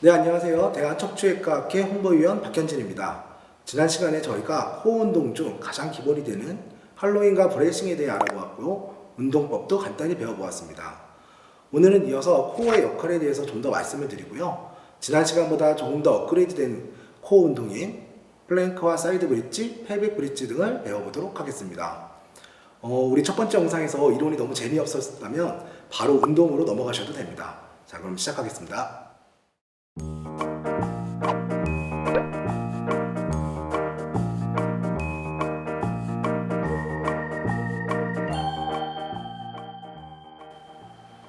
네, 안녕하세요. 대한척추외과학회 홍보위원 박현진입니다. 지난 시간에 저희가 코어 운동 중 가장 기본이 되는 할로잉과 브레이싱에 대해 알아보았고 운동법도 간단히 배워보았습니다. 오늘은 이어서 코어의 역할에 대해서 좀 더 말씀을 드리고요. 지난 시간보다 조금 더 업그레이드된 코어 운동인 플랭크와 사이드 브릿지, 펠빅 브릿지 등을 배워보도록 하겠습니다. 우리 첫 번째 영상에서 이론이 너무 재미없었다면 바로 운동으로 넘어가셔도 됩니다. 자, 그럼 시작하겠습니다.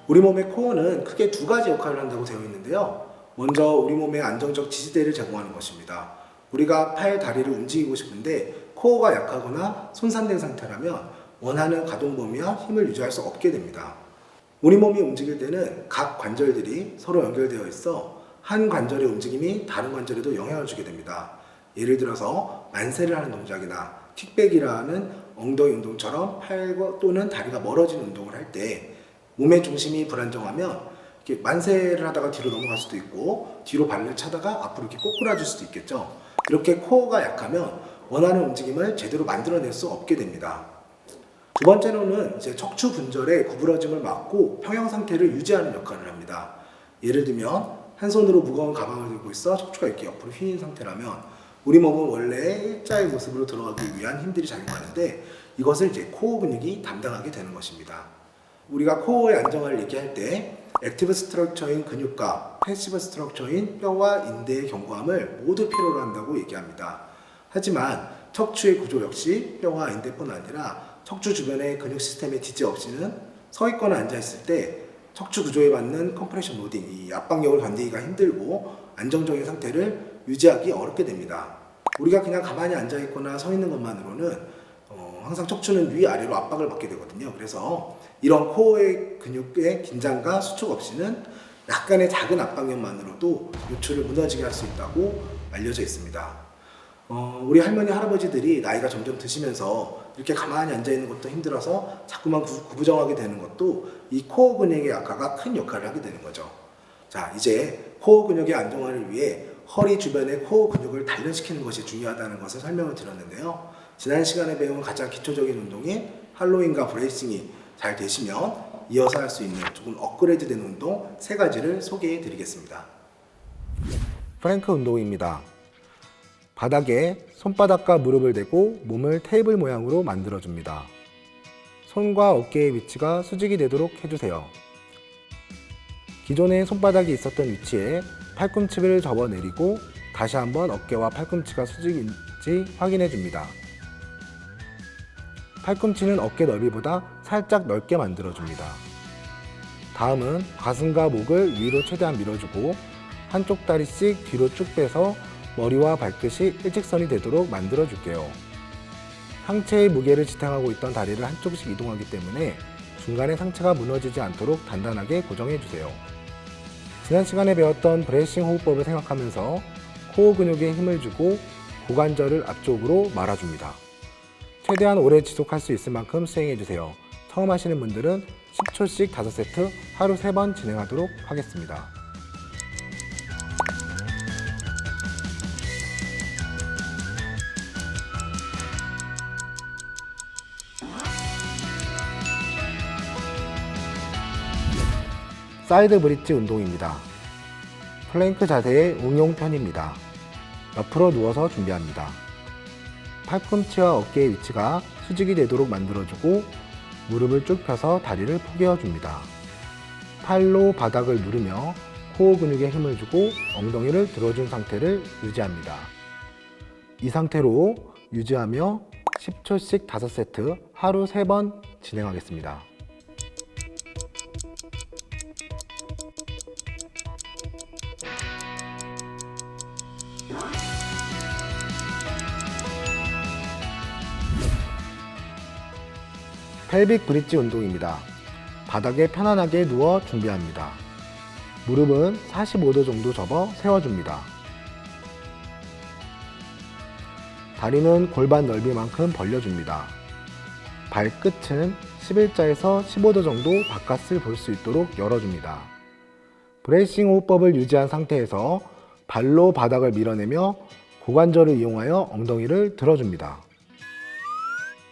우리 몸의 코어는 크게 두 가지 역할을 한다고 되어 있는데요. 먼저 우리 몸의 안정적 지지대를 제공하는 것입니다. 우리가 팔, 다리를 움직이고 싶은데 코어가 약하거나 손상된 상태라면 원하는 가동 범위와 힘을 유지할 수 없게 됩니다. 우리 몸이 움직일 때는 각 관절들이 서로 연결되어 있어 한 관절의 움직임이 다른 관절에도 영향을 주게 됩니다. 예를 들어서 만세를 하는 동작이나 킥백이라는 엉덩이 운동처럼 팔 또는 다리가 멀어진 운동을 할 때 몸의 중심이 불안정하면 이렇게 만세를 하다가 뒤로 넘어갈 수도 있고 뒤로 발을 차다가 앞으로 이렇게 꼬꾸라질 수도 있겠죠. 이렇게 코어가 약하면 원하는 움직임을 제대로 만들어낼 수 없게 됩니다. 두 번째로는 이제 척추 분절의 구부러짐을 막고 평형 상태를 유지하는 역할을 합니다. 예를 들면 한 손으로 무거운 가방을 들고 있어 척추가 이렇게 옆으로 휘인 상태라면 우리 몸은 원래 일자의 모습으로 들어가기 위한 힘들이 작용하는데 이것을 이제 코어 근육이 담당하게 되는 것입니다. 우리가 코어의 안정화를 얘기할 때 액티브 스트럭처인 근육과 패시브 스트럭처인 뼈와 인대의 견고함을 모두 필요로 한다고 얘기합니다. 하지만 척추의 구조 역시 뼈와 인대뿐 아니라 척추 주변의 근육 시스템의 지지 없이는 서 있거나 앉아 있을 때 척추 구조에 받는 컴프레션 로딩, 이 압박력을 견디기가 힘들고 안정적인 상태를 유지하기 어렵게 됩니다. 우리가 그냥 가만히 앉아 있거나 서 있는 것만으로는 항상 척추는 위아래로 압박을 받게 되거든요. 그래서 이런 코어의 근육의 긴장과 수축 없이는 약간의 작은 압박력만으로도 요추를 무너지게 할 수 있다고 알려져 있습니다. 우리 할머니, 할아버지들이 나이가 점점 드시면서 이렇게 가만히 앉아있는 것도 힘들어서 자꾸만 구부정하게 되는 것도 이 코어 근육의 약화가 큰 역할을 하게 되는 거죠. 자, 이제 코어 근육의 안정화를 위해 허리 주변의 코어 근육을 단련시키는 것이 중요하다는 것을 설명을 드렸는데요. 지난 시간에 배운 가장 기초적인 운동인 할로잉과 브레이싱이 잘 되시면 이어서 할 수 있는 조금 업그레이드된 운동 3가지를 소개해 드리겠습니다. 프랭크 운동입니다. 바닥에 손바닥과 무릎을 대고 몸을 테이블 모양으로 만들어줍니다. 손과 어깨의 위치가 수직이 되도록 해주세요. 기존에 손바닥이 있었던 위치에 팔꿈치를 접어내리고 다시 한번 어깨와 팔꿈치가 수직인지 확인해 줍니다. 팔꿈치는 어깨 넓이보다 살짝 넓게 만들어줍니다. 다음은 가슴과 목을 위로 최대한 밀어주고 한쪽 다리씩 뒤로 쭉 빼서 머리와 발끝이 일직선이 되도록 만들어줄게요. 상체의 무게를 지탱하고 있던 다리를 한쪽씩 이동하기 때문에 중간에 상체가 무너지지 않도록 단단하게 고정해주세요. 지난 시간에 배웠던 브레이싱 호흡법을 생각하면서 코어 근육에 힘을 주고 고관절을 앞쪽으로 말아줍니다. 최대한 오래 지속할 수 있을 만큼 수행해주세요. 처음 하시는 분들은 10초씩 5세트 하루 3번 진행하도록 하겠습니다. 사이드 브릿지 운동입니다. 플랭크 자세의 응용편입니다. 옆으로 누워서 준비합니다. 팔꿈치와 어깨의 위치가 수직이 되도록 만들어주고 무릎을 쭉 펴서 다리를 포개어줍니다. 팔로 바닥을 누르며 코어 근육에 힘을 주고 엉덩이를 들어준 상태를 유지합니다. 이 상태로 유지하며 10초씩 5세트 하루 3번 진행하겠습니다. 펠빅 브릿지 운동입니다. 바닥에 편안하게 누워 준비합니다. 무릎은 45도 정도 접어 세워줍니다. 다리는 골반 넓이만큼 벌려줍니다. 발끝은 11자에서 15도 정도 바깥을 볼 수 있도록 열어줍니다. 브레이싱 호흡법을 유지한 상태에서 발로 바닥을 밀어내며 고관절을 이용하여 엉덩이를 들어줍니다.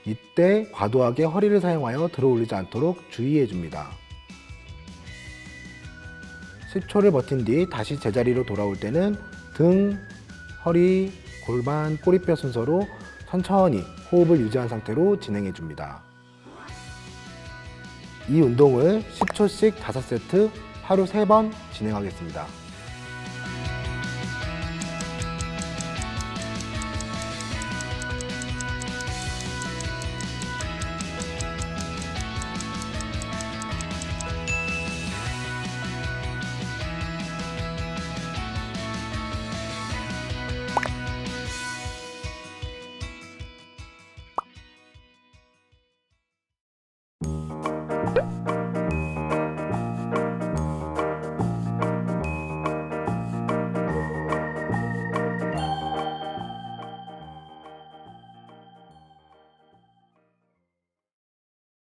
이때 과도하게 허리를 사용하여 들어올리지 않도록 주의해줍니다. 10초를 버틴 뒤 다시 제자리로 돌아올 때는 등, 허리, 골반, 꼬리뼈 순서로 천천히 호흡을 유지한 상태로 진행해줍니다. 이 운동을 10초씩 5세트 하루 3번 진행하겠습니다.